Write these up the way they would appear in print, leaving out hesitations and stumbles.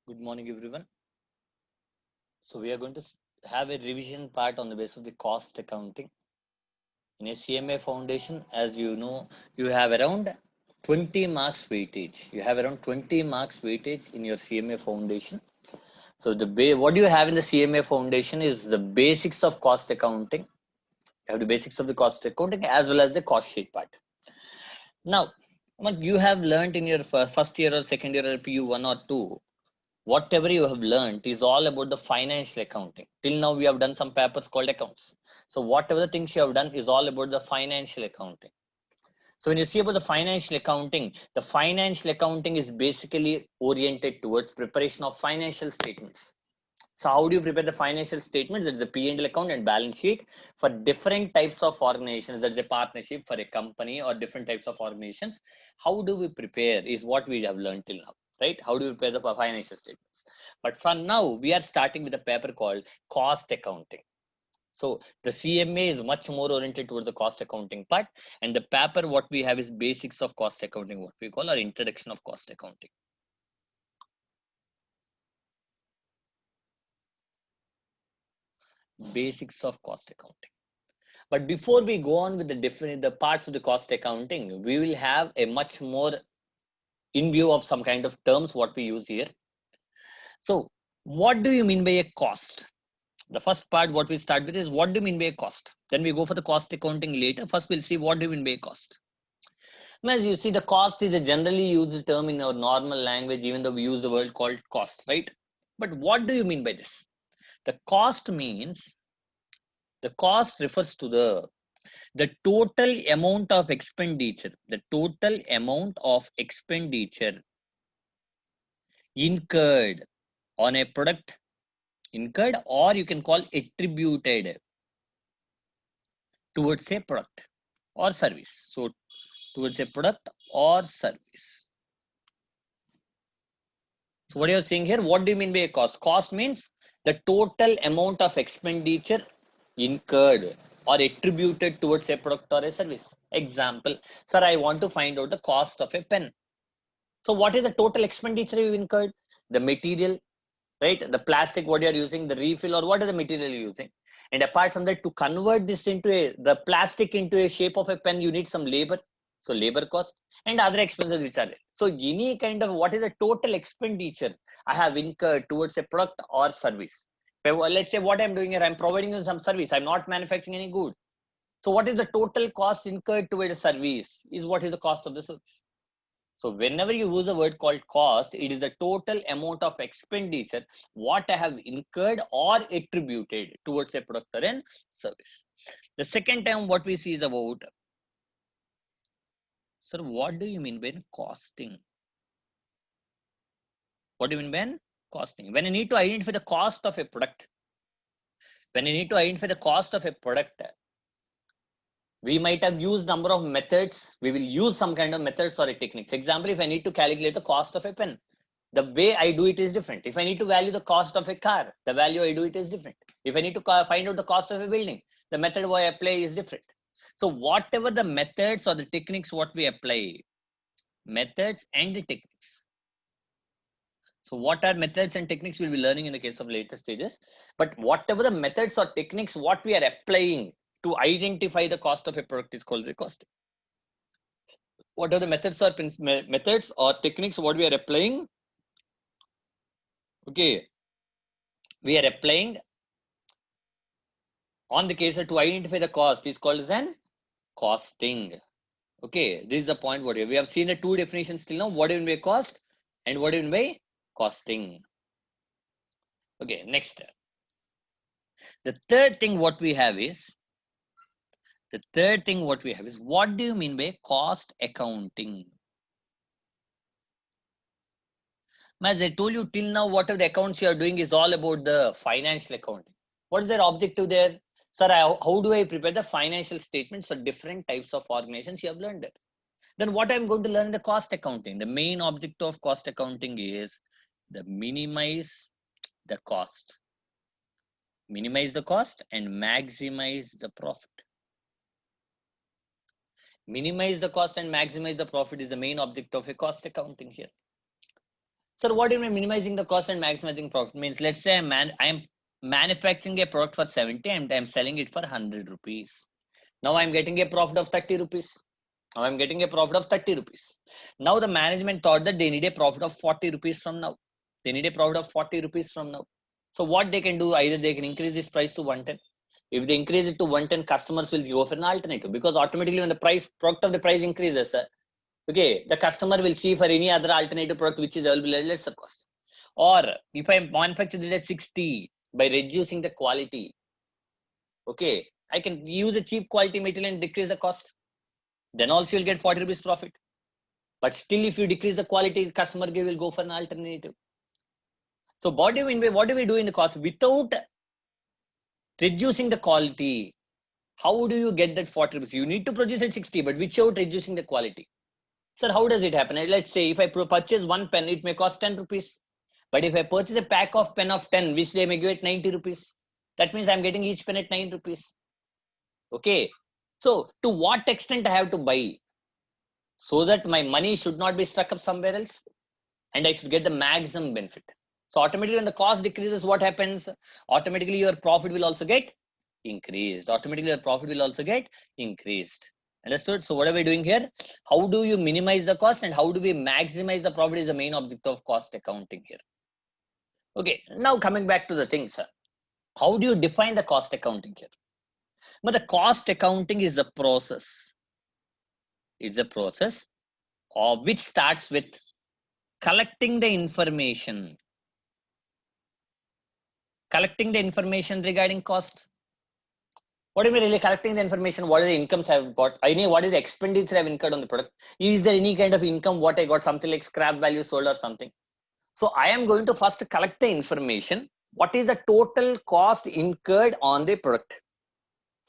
Good morning, everyone. So we are going to have a revision part on the basis of the cost accounting. In a CMA foundation, as you know, you have around 20 marks weightage. You have around 20 marks weightage in your CMA foundation. So what you have in the CMA foundation is the basics of cost accounting. You have the basics of the cost accounting as well as the cost sheet part. Now, what you have learned in your first year or second year LPU 1 or 2, whatever you have learned is all about the financial accounting. Till now, we have done some papers called accounts. So whatever the things you have done is all about the financial accounting. So when you see about the financial accounting is basically oriented towards preparation of financial statements. So how do you prepare the financial statements? That's the P&L account and balance sheet for different types of organizations. That's a partnership for a company or different types of organizations. How do we prepare is what we have learned till now, right? How do we prepare the financial statements? But for now, we are starting with a paper called cost accounting. So the CMA is much more oriented towards the cost accounting part, and the paper what we have is basics of cost accounting, what we call our introduction of cost accounting. Basics of cost accounting. But before we go on with the parts of the cost accounting, we will have a much more in view of some kind of terms what we use here. So what do you mean by a cost? The first part what we start with is what do you mean by a cost? Then we go for the cost accounting later. First we'll see what do you mean by a cost. As you see, the cost is a generally used term in our normal language, even though we use the word called cost, right? But what do you mean by this? The cost means the cost refers to the total amount of expenditure, incurred on a product, incurred, or you can call attributed towards a product or service. So towards a product or service. So what you're saying here, what do you mean by a cost? Cost means the total amount of expenditure incurred or attributed towards a product or a service. Example, sir, I want to find out the cost of a pen. So what is the total expenditure you incurred? The material, right? The plastic, what you're using, the refill, or what is the material you're using? And apart from that, to convert this into the plastic into a shape of a pen, you need some labor. So labor cost and other expenses which are there. So any kind of what is the total expenditure I have incurred towards a product or service. Let's say what I'm doing here, I'm providing you some service. I'm not manufacturing any good. So what is the total cost incurred towards a service is what is the cost of the service. So whenever you use a word called cost, it is the total amount of expenditure what I have incurred or attributed towards a product or a service. The second term what we see is about, sir, what do you mean by costing? What do you mean by costing? When I need to identify the cost of a product, we might have used number of methods. We will use some kind of methods or techniques. Example, if I need to calculate the cost of a pen, the way I do it is different. If I need to value the cost of a car, the value I do it is different. If I need to find out the cost of a building, the method I apply is different. So whatever the methods or the techniques what we apply, methods and the techniques. So what are methods and techniques we'll be learning in the case of later stages. But whatever the methods or techniques what we are applying to identify the cost of a product is called the costing. What are the methods or techniques what we are applying? Okay, we are applying on the case to identify the cost is called as an costing. Okay, this is the point what we have seen the two definitions till now. What do you mean by cost and what do you mean by costing? Okay, next. The third thing what we have is what do you mean by cost accounting? As I told you till now, whatever the accounts you are doing is all about the financial accounting. What is their objective there? Sir, how do I prepare the financial statements for different types of organizations? You have learned that. Then what I'm going to learn in the cost accounting. The main objective of cost accounting is the minimize the cost. Minimize the cost and maximize the profit. Minimize the cost and maximize the profit is the main objective of a cost accounting here. Sir, what do you mean minimizing the cost and maximizing profit? Means let's say I am manufacturing a product for 70 and I'm selling it for 100 rupees. Now I'm getting a profit of 30 rupees. Now I'm getting a profit of 30 rupees. Now the management thought that they need a profit of 40 rupees from now. They need a profit of 40 rupees from now. So what they can do, either they can increase this price to 110. If they increase it to 110, customers will go for an alternative, because automatically when the product of the price increases, okay, the customer will see for any other alternative product which is available at lesser cost. Or if I manufacture this at 60, by reducing the quality, okay, I can use a cheap quality material and decrease the cost. Then also you'll get 40 rupees profit. But still, if you decrease the quality, customer will go for an alternative. So what do we do in the cost without reducing the quality? How do you get that 40 rupees? You need to produce at 60, but without reducing the quality. Sir, how does it happen? Let's say if I purchase one pen, it may cost 10 rupees. But if I purchase a pack of pen of 10, which they may give at 90 rupees, that means I'm getting each pen at 9 rupees. Okay. So to what extent I have to buy, so that my money should not be stuck up somewhere else and I should get the maximum benefit. So automatically when the cost decreases, what happens? Automatically your profit will also get increased. Automatically your profit will also get increased. Understood? So what are we doing here? How do you minimize the cost and how do we maximize the profit is the main objective of cost accounting here. Okay, now coming back to the thing, sir. How do you define the cost accounting here? But the cost accounting is a process. It's a process of which starts with collecting the information. Collecting the information regarding cost. What do you mean really collecting the information? What are the incomes I've got? I know what is the expenditure I've incurred on the product. Is there any kind of income what I got, something like scrap value sold or something? So I am going to first collect the information. What is the total cost incurred on the product?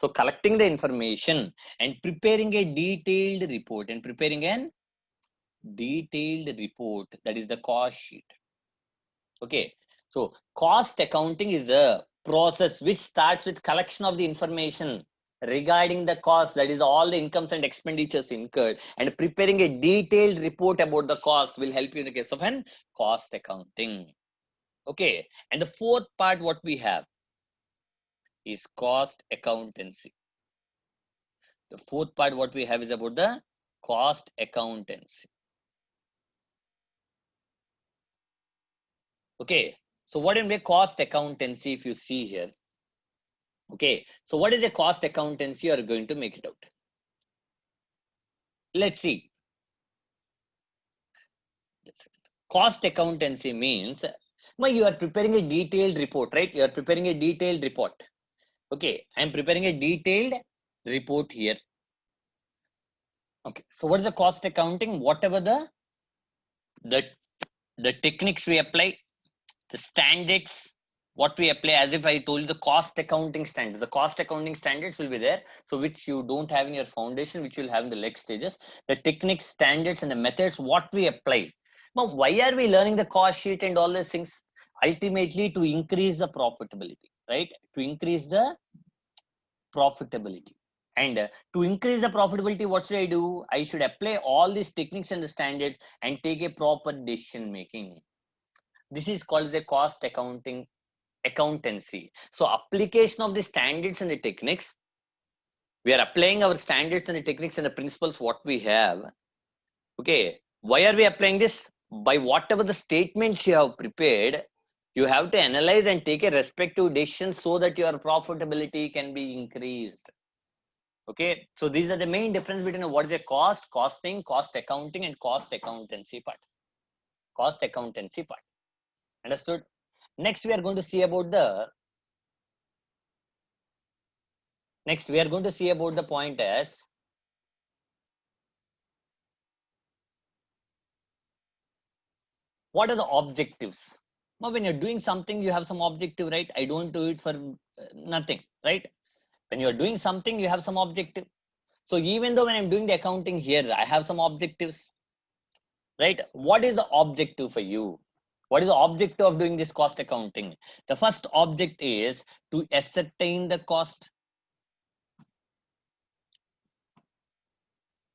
So collecting the information and preparing a detailed report that is the cost sheet. Okay. So cost accounting is the process which starts with collection of the information regarding the cost, that is all the incomes and expenditures incurred, and preparing a detailed report about the cost will help you in the case of an cost accounting. Okay. And the fourth part what we have is cost accountancy. The fourth part what we have is about the cost accountancy. Okay. So what is a cost accountancy if you see here? Okay, so what is a cost accountancy? You are going to make it out. Let's see. Cost accountancy means you are preparing a detailed report, right? You are preparing a detailed report. Okay, I am preparing a detailed report here. Okay, so what is the cost accounting? Whatever the techniques we apply, the standards what we apply, as if I told you the cost accounting standards. The cost accounting standards will be there, so which you don't have in your foundation, which you'll have in the next stages. The techniques, standards, and the methods what we apply. Now, why are we learning the cost sheet and all these things? Ultimately, to increase the profitability, right? To increase the profitability. And to increase the profitability, what should I do? I should apply all these techniques and the standards and take a proper decision making. This is called the cost accountancy. So application of the standards and the techniques, we are applying our standards and the techniques and the principles what we have. Okay, why are we applying this? By whatever the statements you have prepared, you have to analyze and take a respective decision so that your profitability can be increased. Okay, so these are the main difference between what is a costing, cost accounting, and cost accountancy part. Cost accountancy part. Understood? Next, we are going to see about the point as what are the objectives. Now, when you're doing something, you have some objective, right? I don't do it for nothing, right? When you're doing something, you have some objective. So even though when I'm doing the accounting here, I have some objectives, right? What is the objective for you? What is the objective of doing this cost accounting? The first object is to ascertain the cost.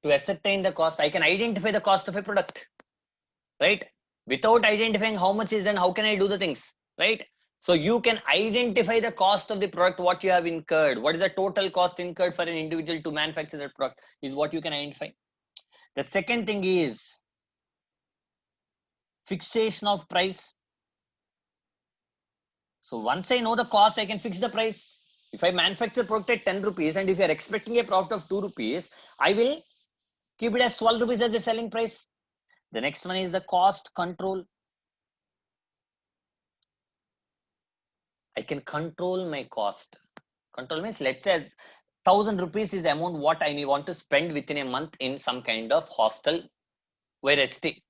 To ascertain the cost, I can identify the cost of a product, right? Without identifying how much is and how can I do the things, right? So you can identify the cost of the product, what you have incurred, what is the total cost incurred for an individual to manufacture that product is what you can identify. The second thing is fixation of price. So once I know the cost, I can fix the price. If I manufacture product at 10 rupees and if you are expecting a profit of 2 rupees, I will keep it as 12 rupees as the selling price. The next one is the cost control. I can control my cost. Control means, let's say, as 1000 rupees is the amount what I want to spend within a month in some kind of hostel where I stay.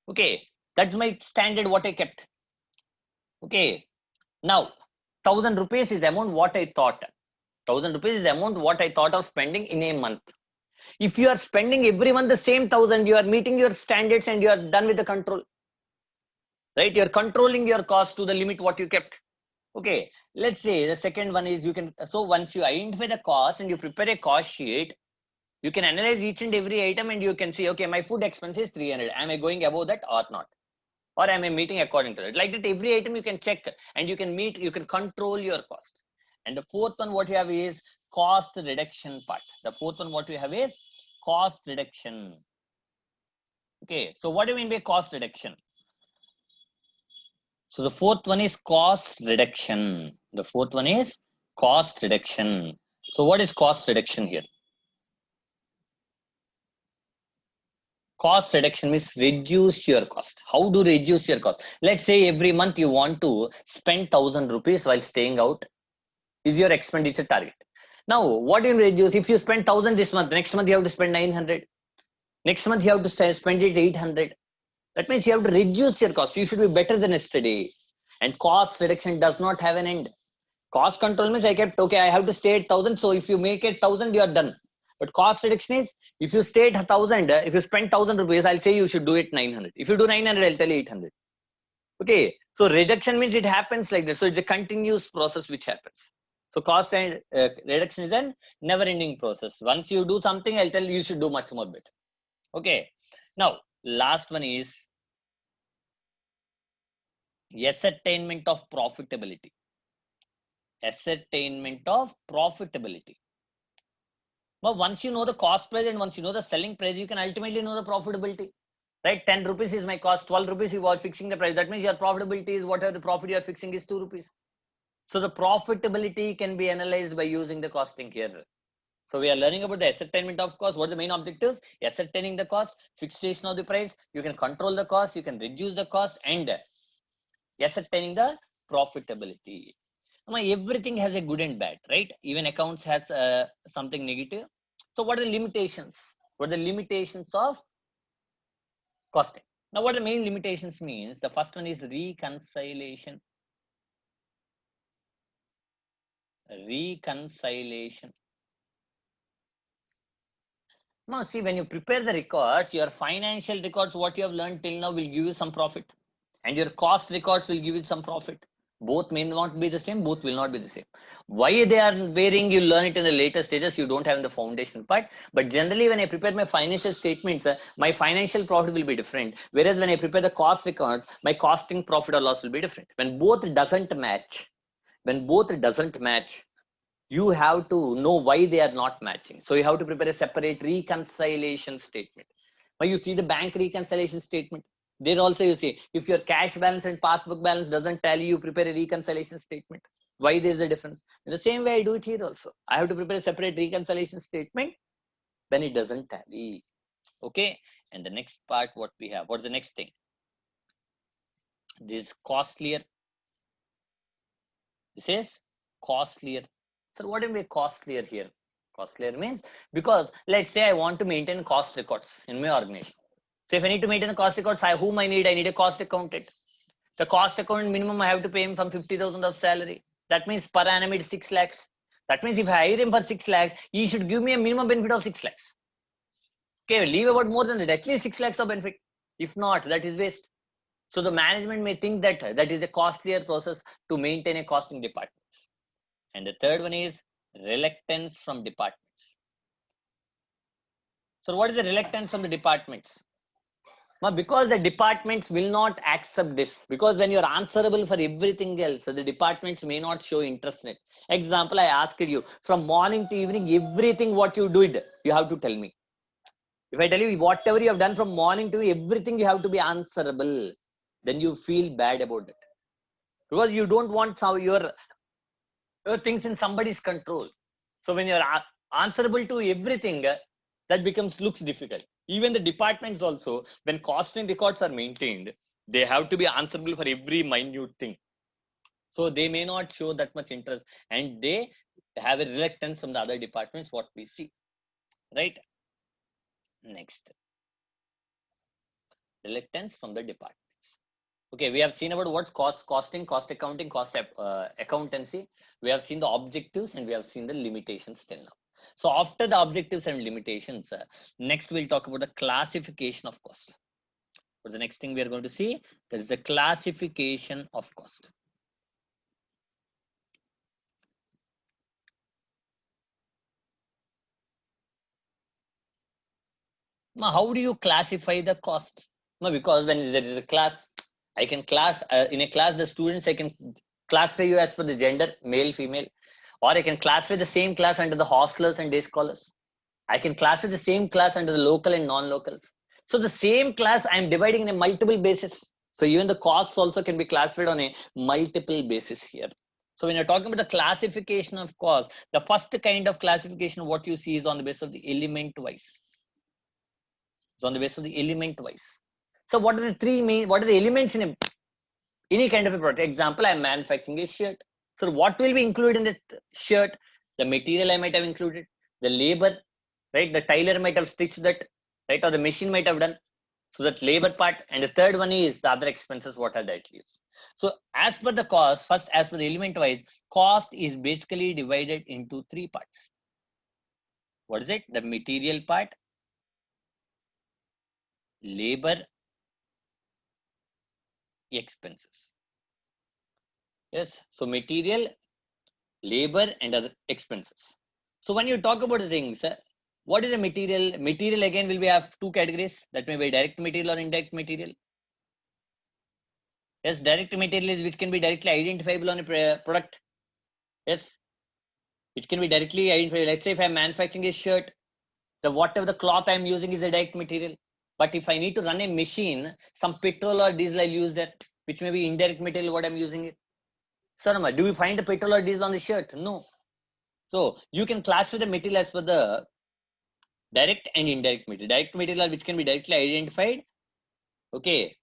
Okay, that's my standard what I kept. Okay, now 1000 rupees is the amount what I thought. 1000 rupees is the amount what I thought of spending in a month. If you are spending every month the same 1000, you are meeting your standards and you are done with the control, right? You are controlling your cost to the limit what you kept. Okay, let's say the second one is you can, so once you identify the cost and you prepare a cost sheet, you can analyze each and every item and you can see, okay, my food expense is 300. Am I going above that or not? Or am I meeting according to it? Like that, every item you can check and you can meet, you can control your cost. And the fourth one, what you have is cost reduction part. The fourth one, what you have is cost reduction. Okay, so what do you mean by cost reduction? So the fourth one is cost reduction. The fourth one is cost reduction. So what is cost reduction here? Cost reduction means reduce your cost. How do reduce your cost? Let's say every month you want to spend 1000 rupees while staying out is your expenditure target. Now, what do you reduce? If you spend 1000 this month, next month you have to spend 900. Next month you have to spend it 800. That means you have to reduce your cost. You should be better than yesterday. And cost reduction does not have an end. Cost control means I kept, okay, I have to stay at 1000. So if you make it 1000, you are done. But cost reduction is, if you stay at 1000, if you spend 1000 rupees, I'll say you should do it 900. If you do 900, I'll tell you 800. Okay. So reduction means it happens like this. So it's a continuous process which happens. So cost and reduction is a never ending process. Once you do something, I'll tell you should do much more better. Okay. Now, last one is ascertainment of profitability. Ascertainment of profitability. But once you know the cost price and once you know the selling price, you can ultimately know the profitability, right? 10 rupees is my cost, 12 rupees you are fixing the price. That means your profitability is whatever the profit you are fixing is 2 rupees. So the profitability can be analyzed by using the costing here. So we are learning about the ascertainment of cost. What are the main objectives? Ascertaining the cost, fixation of the price. You can control the cost, you can reduce the cost, and ascertaining the profitability. Now, everything has a good and bad, right? Even accounts has something negative. So what are the limitations? What are the limitations of costing? Now, what the main limitations means? The first one is reconciliation. Reconciliation. Now, see, when you prepare the records, your financial records, what you have learned till now will give you some profit, and your cost records will give you some profit. Both may not be the same, both will not be the same. Why they are varying, you learn it in the later stages, you don't have in the foundation part. But generally, when I prepare my financial statements, my financial profit will be different. Whereas when I prepare the cost records, my costing profit or loss will be different. When both doesn't match, you have to know why they are not matching. So you have to prepare a separate reconciliation statement. Now you see the bank reconciliation statement. There also you see, if your cash balance and passbook balance doesn't tally, you prepare a reconciliation statement. Why there is a difference? In the same way I do it here also. I have to prepare a separate reconciliation statement when it doesn't tally. Okay. And the next part, what we have, what's the next thing? This is costlier. This is costlier. So what do you mean costlier here? Costlier means, because let's say I want to maintain cost records in my organization. So if I need to maintain the cost records, whom I need a cost accountant. The cost accountant minimum I have to pay him from 50,000 of salary. That means per annum it's 6 lakhs. That means if I hire him for 6 lakhs, he should give me a minimum benefit of 6 lakhs. Okay, leave about more than that, at least 6 lakhs of benefit. If not, that is waste. So the management may think that that is a costlier process to maintain a costing department. And the third one is reluctance from departments. So what is the reluctance from the departments? Because the departments will not accept this, because when you're answerable for everything else, the departments may not show interest in it. Example, I asked you from morning to evening, everything what you did, you have to tell me. If I tell you whatever you have done from morning to everything, you have to be answerable. Then you feel bad about it, because you don't want your things in somebody's control. So when you're answerable to everything, that becomes looks difficult. Even the departments also, when cost and records are maintained, they have to be answerable for every minute thing. So they may not show that much interest, and they have a reluctance from the other departments, what we see, right? Next, reluctance from the departments. Okay, we have seen about what's costing, cost accounting, cost accountancy. We have seen the objectives and we have seen the limitations till now. So after the objectives and limitations, next we'll talk about the classification of cost. What's the next thing we are going to see? There is the classification of cost. Now, how do you classify the cost? Now, because when there is a class, I can class in a class the students, I can classify you as per the gender, male, female, or I can classify the same class under the hostlers and day scholars. I can classify the same class under the local and non-locals. So the same class I'm dividing in a multiple basis. So even the costs also can be classified on a multiple basis here. So when you're talking about the classification of cost, the first kind of classification, what you see is on the basis of the element wise. It's on the basis of the element wise. So what are the three main, what are the elements in any kind of a product? Example, I'm manufacturing a shirt. So what will be included in the shirt? The material I might have included, the labor, right? The tailor might have stitched that, right? Or the machine might have done. So that labor part. And the third one is the other expenses, what are directly used. So as per the cost, first as per the element wise, cost is basically divided into three parts. What is it? The material part, labor, expenses. Yes. So material, labor, and other expenses. So when you talk about the things, what is a material? Material again will be have two categories. That may be direct material or indirect material. Yes, direct material is which can be directly identifiable on a product. Yes, which can be directly identifiable. Let's say if I'm manufacturing a shirt, the whatever the cloth I'm using is a direct material. But if I need to run a machine, some petrol or diesel I'll use there, which may be indirect material what I'm using it. So, do we find the petrol or diesel on the shirt? No. So you can classify the material as per the direct and indirect material. Direct material which can be directly identified. Okay.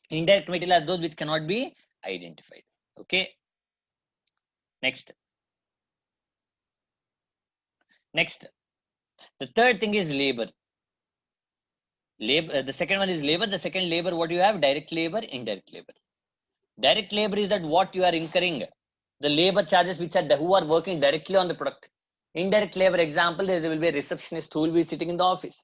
Indirect material are those which cannot be identified. Okay. Next. Next. The third thing is labor. Labor. The second one is labor. The second labor, what do you have? Direct labor, indirect labor. Direct labor is that what you are incurring. The labor charges which are who are working directly on the product. Indirect labor example, there will be a receptionist who will be sitting in the office.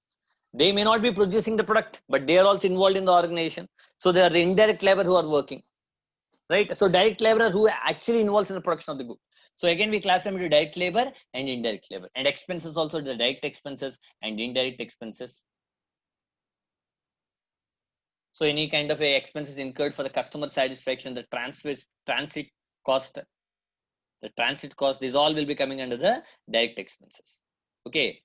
They may not be producing the product, but they are also involved in the organization. So they are indirect labor who are working, right? So direct labor who actually involves in the production of the good. So again, we classify into direct labor and indirect labor, and expenses also the direct expenses and indirect expenses. So any kind of a expenses incurred for the customer satisfaction, the transit cost, the transit cost, these all will be coming under the direct expenses. Okay.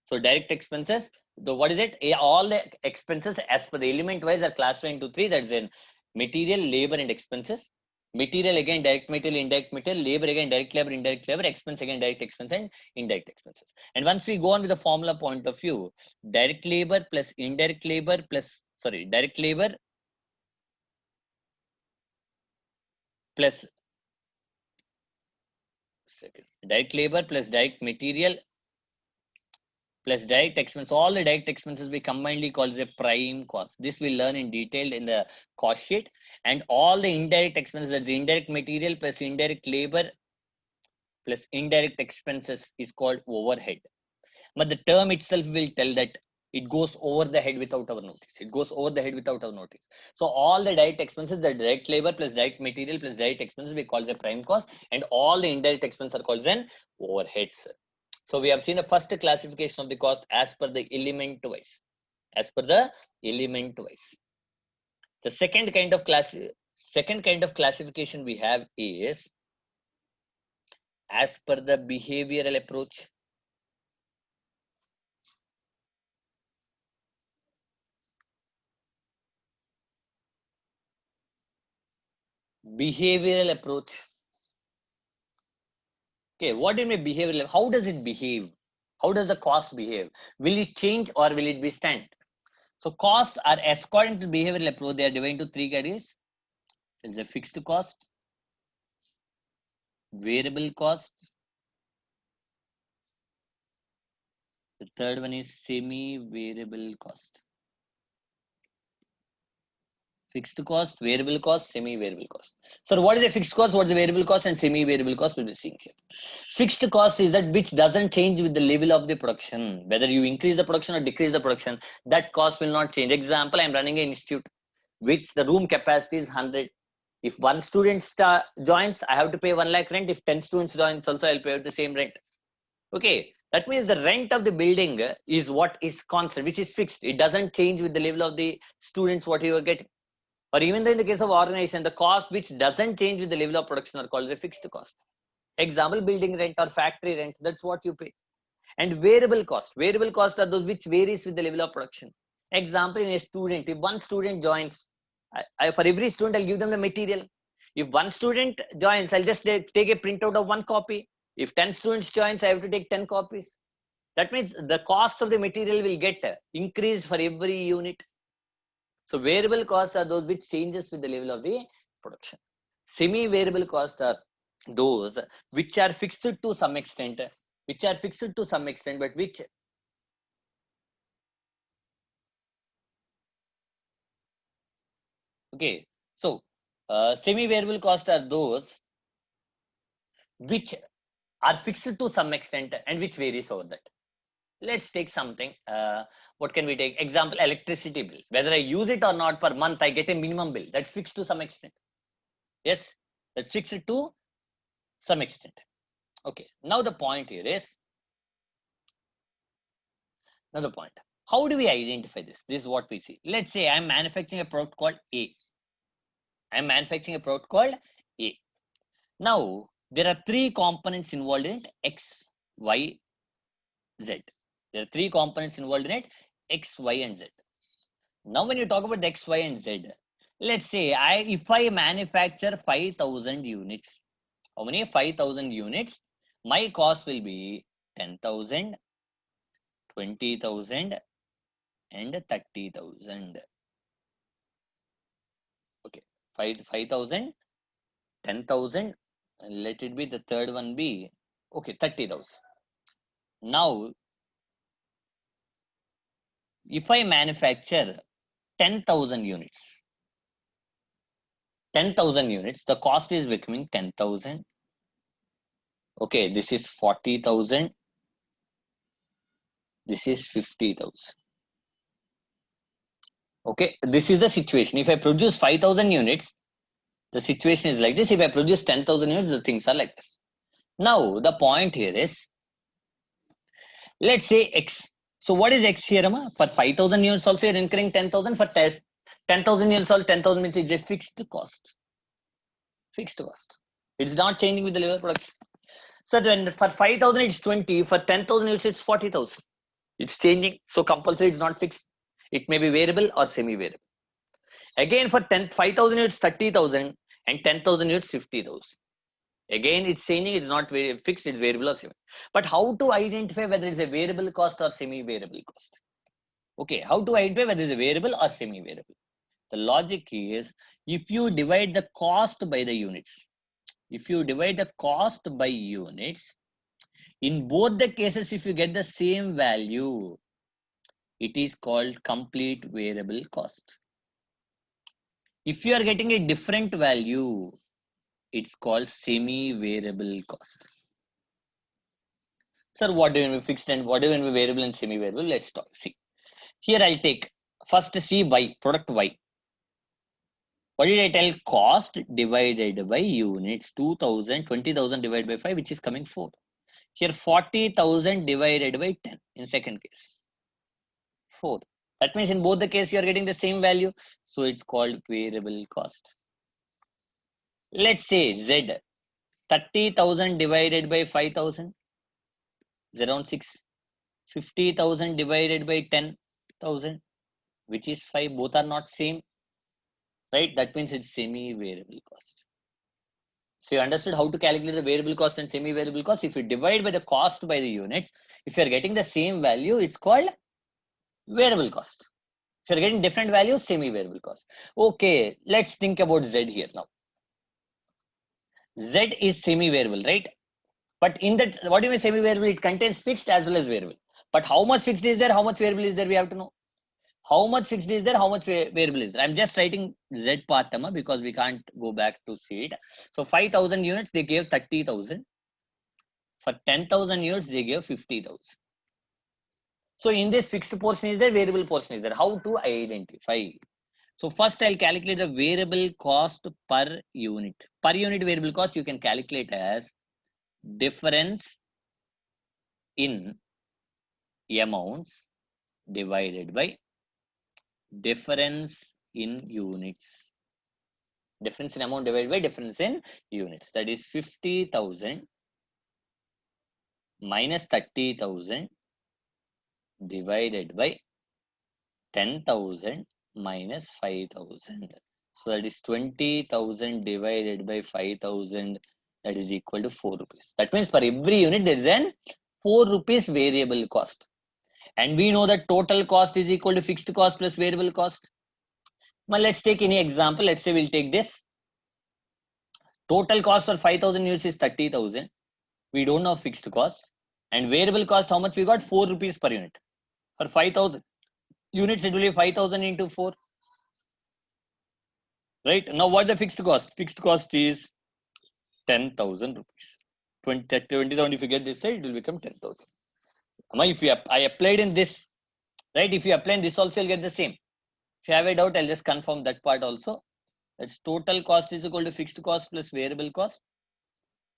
So direct expenses, the what is it? All the expenses as per the element wise are classified into three. That's in material, labor, and expenses. Material again direct material, indirect material, labor again direct labor, indirect labor, expense again direct expense and indirect expenses. And once we go on with the formula point of view, direct labor plus indirect labor plus direct labor plus direct labor plus direct material plus direct expense, all the direct expenses we combinedly call as a prime cost. This we'll learn in detail in the cost sheet. And all the indirect expenses, that's the indirect material plus indirect labor plus indirect expenses is called overhead. But the term itself will tell that it goes over the head without our notice. It goes over the head without our notice. So all the direct expenses, the direct labor plus direct material plus direct expenses we call as a prime cost, and all the indirect expenses are called as an overheads. So we have seen the first classification of the cost as per the element wise. as per the element wise. The second kind of classification we have is as per the behavioral approach. Behavioral approach. Okay, what do you mean behavioral? How does it behave? How does the cost behave? Will it change or will it be stand? So costs are, according to behavioral approach, they are divided into three categories. There's a fixed cost, variable cost. The third one is semi-variable cost. Fixed cost, variable cost, semi-variable cost. So what is a fixed cost, what is a variable cost, and semi-variable cost we'll be seeing here. Fixed cost is that which doesn't change with the level of the production. Whether you increase the production or decrease the production, that cost will not change. Example, I'm running an institute which the room capacity is 100. If one student joins, I have to pay 1 lakh rent. If 10 students joins also, I'll pay the same rent. Okay, that means the rent of the building is what is constant, which is fixed. It doesn't change with the level of the students what you are getting. Or even though in the case of organization, the cost which doesn't change with the level of production are called the fixed cost. Example, building rent or factory rent, that's what you pay. And variable cost are those which varies with the level of production. Example, in a student, if one student joins, for every student, I'll give them the material. If one student joins, I'll just take a printout of one copy. If 10 students joins, I have to take 10 copies. That means the cost of the material will get increased for every unit. So variable costs are those which changes with the level of the production. Semi-variable costs are those which are fixed to some extent, but which okay. So semi-variable costs are those which are fixed to some extent and which varies over that. Let's take something. What can we take? Example, electricity bill. Whether I use it or not per month, I get a minimum bill. That's fixed to some extent. Yes, that's fixed to some extent. Okay. Now the point here is, another point. How do we identify this? This is what we see. Let's say I'm manufacturing a product called A. I'm manufacturing a product called A. Now, there are three components involved in it, X, Y, Z. There are three components involved in it, X, Y, and Z. Now, when you talk about X, Y, and Z, let's say if I manufacture 5,000 units, how many? 5,000 units, my cost will be 10,000, 20,000, and 30,000. Okay, 5,000, 10,000, let it be the third one be, okay, 30,000. Now, if I manufacture 10,000 units, the cost is becoming 10,000. Okay, this is 40,000. This is 50,000. Okay, this is the situation. If I produce 5,000 units, the situation is like this. If I produce 10,000 units, the things are like this. Now, the point here is, let's say X. So what is X here, Amma? For 5,000 units also you're incurring 10,000. For 10,000 units also 10,000 means it's a fixed cost. Fixed cost. It's not changing with the level of production. So then for 5,000 it's 20. For 10,000 units it's 40,000. It's changing. So compulsory it's not fixed. It may be variable or semi-variable. Again for 5,000 units 30,000 and 10,000 units 50,000. Again, it's changing, it's not very fixed, it's variable or semi. But how to identify whether it's a variable cost or semi-variable cost? Okay, how to identify whether it's a variable or semi-variable? The logic is, if you divide the cost by the units, in both the cases, if you get the same value, it is called complete variable cost. If you are getting a different value, it's called semi-variable cost. Sir, what do you mean fixed and what do you mean variable and semi-variable? Let's talk. See, here I'll take first see Y, product Y. What did I tell? Cost divided by units, 2,000, 20,000 divided by 5, which is coming 4. Here 40,000 divided by 10 in second case, 4. That means in both the case, you are getting the same value. So it's called variable cost. Let's say Z, 30,000 divided by 5,000 is around 6. 50,000 divided by 10,000, which is 5. Both are not same, right? That means it's semi-variable cost. So you understood how to calculate the variable cost and semi-variable cost. If you divide by the cost by the units, if you're getting the same value, it's called variable cost. If you're getting different values, semi-variable cost. Okay, let's think about Z here now. Z is semi-variable, right? But in that, what do you mean semi-variable? It contains fixed as well as variable. But how much fixed is there? How much variable is there? We have to know. How much fixed is there? How much variable is there? I'm just writing Z part because we can't go back to see it. So 5,000 units, they gave 30,000. For 10,000 units, they gave 50,000. So in this fixed portion is there, variable portion is there. How to identify? So first I'll calculate the variable cost per unit. Per unit variable cost you can calculate as difference in amounts divided by difference in units. Difference in amount divided by difference in units. That is 50,000 minus 30,000 divided by 10,000 minus 5,000. So that is 20,000 divided by 5,000. That is equal to 4 rupees. That means for every unit there is an 4 rupees variable cost. And we know that total cost is equal to fixed cost plus variable cost. Well, let's take any example. Let's say we'll take this. Total cost for 5,000 units is 30,000. We don't know fixed cost. And variable cost, how much we got? 4 rupees per unit. For 5,000 units, it will be 5,000 into 4. Right? Now, what the fixed cost? Fixed cost is 10,000 rupees. 20,000, if you get this side, it will become 10,000. If I applied in this, right? If you apply in this also, you'll get the same. If you have a doubt, I'll just confirm that part also. That's total cost is equal to fixed cost plus variable cost.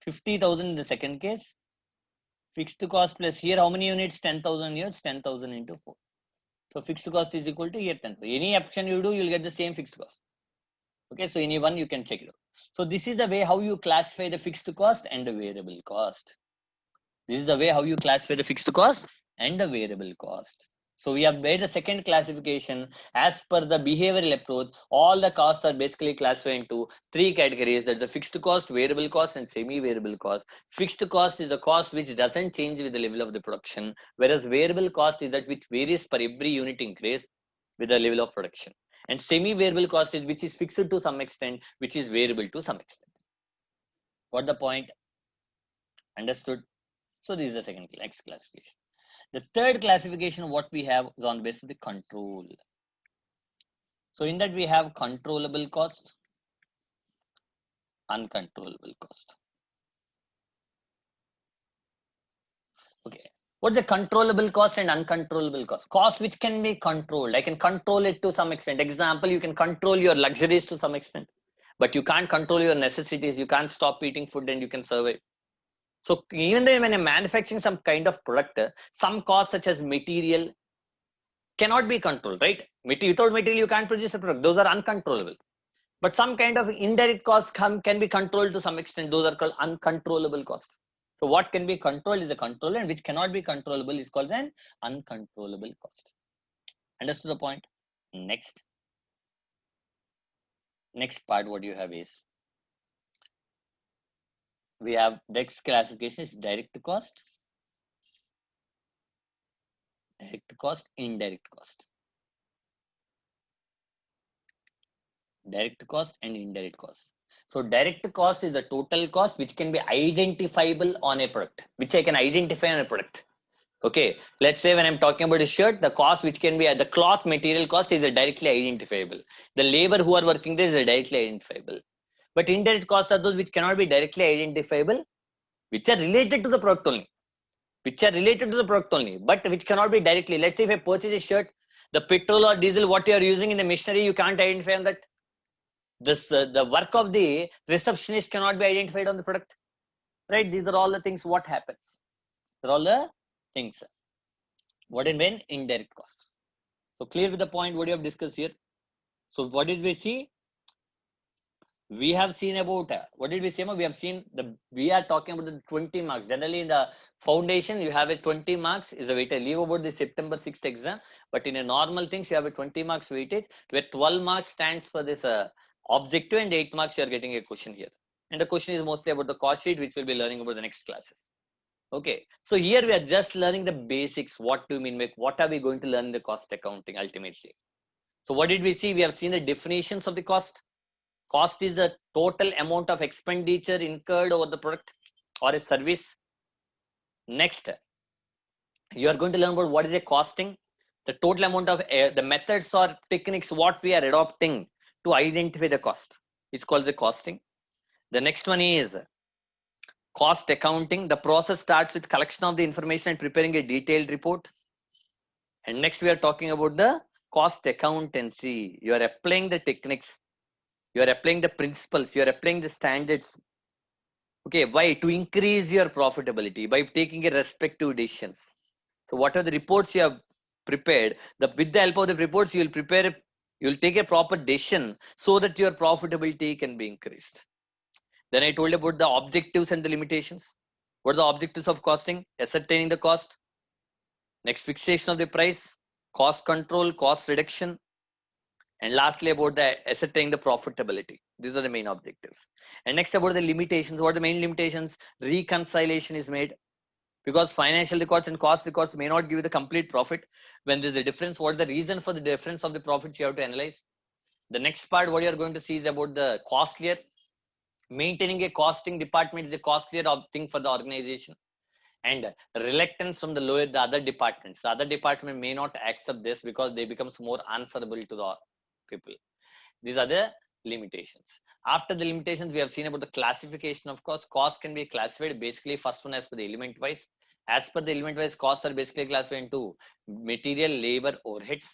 50,000 in the second case. Fixed cost plus here, how many units? 10,000 units, 10,000 into 4. So fixed cost is equal to here 10,000. Any option you do, you'll get the same fixed cost. Okay, so any one you can check it out. So this is the way how you classify the fixed cost and the variable cost. This is the way how you classify the fixed cost and the variable cost. So we have made a second classification as per the behavioral approach. All the costs are basically classified into 3 categories. That's the fixed cost, variable cost, and semi-variable cost. Fixed cost is a cost which doesn't change with the level of the production, whereas variable cost is that which varies per every unit increase with the level of production. And semi-variable cost is which is fixed to some extent, which is variable to some extent. Got the point? Understood? So this is the second next classification. The third classification, what we have is on basis of the control. So in that we have controllable cost, uncontrollable cost. Okay. What's the controllable cost and uncontrollable cost? Cost which can be controlled. I can control it to some extent. Example, you can control your luxuries to some extent, but you can't control your necessities. You can't stop eating food and you can survive. So even though when I'm manufacturing some kind of product, some costs such as material cannot be controlled, right? Without material, you can't produce a product. Those are uncontrollable. But some kind of indirect costs can be controlled to some extent. Those are called uncontrollable costs. So what can be controlled is a control, and which cannot be controllable is called an uncontrollable cost. Understood the point? Next part, what you have is, we have next classification is direct cost, indirect cost. Direct cost and indirect cost. So direct cost is the total cost which can be identifiable on a product, which I can identify on a product. Okay, let's say when I'm talking about a shirt, the cost which can be the cloth material cost is a directly identifiable. The labor who are working there is a directly identifiable. But indirect costs are those which cannot be directly identifiable, which are related to the product only. But which cannot be directly. Let's say if I purchase a shirt, the petrol or diesel, what you are using in the machinery, you can't identify on that. The work of the receptionist cannot be identified on the product, right? These are all the things what happens. These are all the things. What and when? Indirect cost. So clear with the point what you have discussed here. So what did we see? We have seen about what did we say? We have seen we are talking about the 20 marks. Generally in the foundation you have a 20 marks is a weighted. Leave about the September 6th exam, but in a normal things you have a 20 marks weightage where 12 marks stands for this objective and 8 marks you are getting a question here. And the question is mostly about the cost sheet, which we'll be learning about the next classes. Okay, so here we are just learning the basics. What do you mean? What are we going to learn in the cost accounting ultimately? So what did we see? We have seen the definitions of the cost. Cost is the total amount of expenditure incurred over the product or a service. Next, you are going to learn about what is a costing, the total amount of the methods or techniques what we are adopting to identify the cost. It's called the costing. The next one is cost accounting. The process starts with collection of the information and preparing a detailed report. And next we are talking about the cost accountancy. You are applying the techniques, you are applying the principles, you are applying the standards. Okay, why? To increase your profitability by taking a respective decisions. So what are the reports you have prepared? With the help of the reports, you will take a proper decision so that your profitability can be increased. Then I told about the objectives and the limitations. What are the objectives of costing? Ascertaining the cost. Next, fixation of the price, cost control, cost reduction, and lastly about the ascertaining the profitability. These are the main objectives. And next about the limitations. What are the main limitations? Reconciliation is made because financial records and cost records may not give you the complete profit. When there's a difference, what is the reason for the difference of the profits you have to analyze? The next part what you are going to see is about the costlier. Maintaining a costing department is a costlier thing for the organization, and reluctance from the other departments. The other department may not accept this because they becomes more answerable to the people. These are the limitations. After the limitations, we have seen about the classification of cost. Cost can be classified basically first one as per the element wise. As per the element wise, costs are basically classified into material, labor, overheads.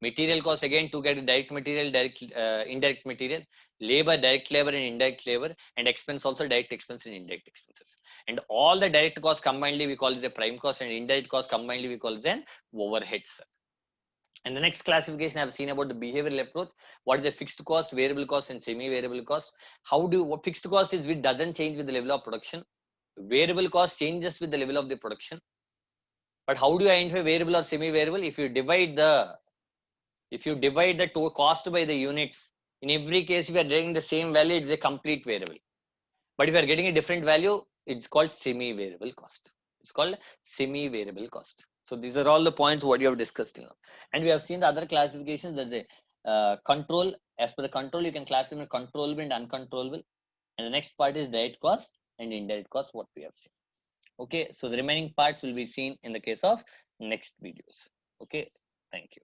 Material cost again to get direct material, indirect material, labor, direct labor and indirect labor, and expense also direct expense and indirect expenses. And all the direct costs combinedly we call it the prime cost, and indirect cost combinedly we call it then overheads. And the next classification I've seen about the behavioral approach. What is the fixed cost, variable cost, and semi-variable cost? What fixed cost is which doesn't change with the level of production. Variable cost changes with the level of the production. But how do you identify variable or semi-variable? If you divide the cost by the units, in every case if you are getting the same value, it's a complete variable. But if you are getting a different value, it's called semi-variable cost. It's called semi-variable cost. So these are all the points what you have discussed now. And we have seen the other classifications. There's a control. As per the control, you can classify controllable and uncontrollable. And the next part is direct cost and indirect cost, what we have seen. Okay, so the remaining parts will be seen in the case of next videos. Okay, thank you.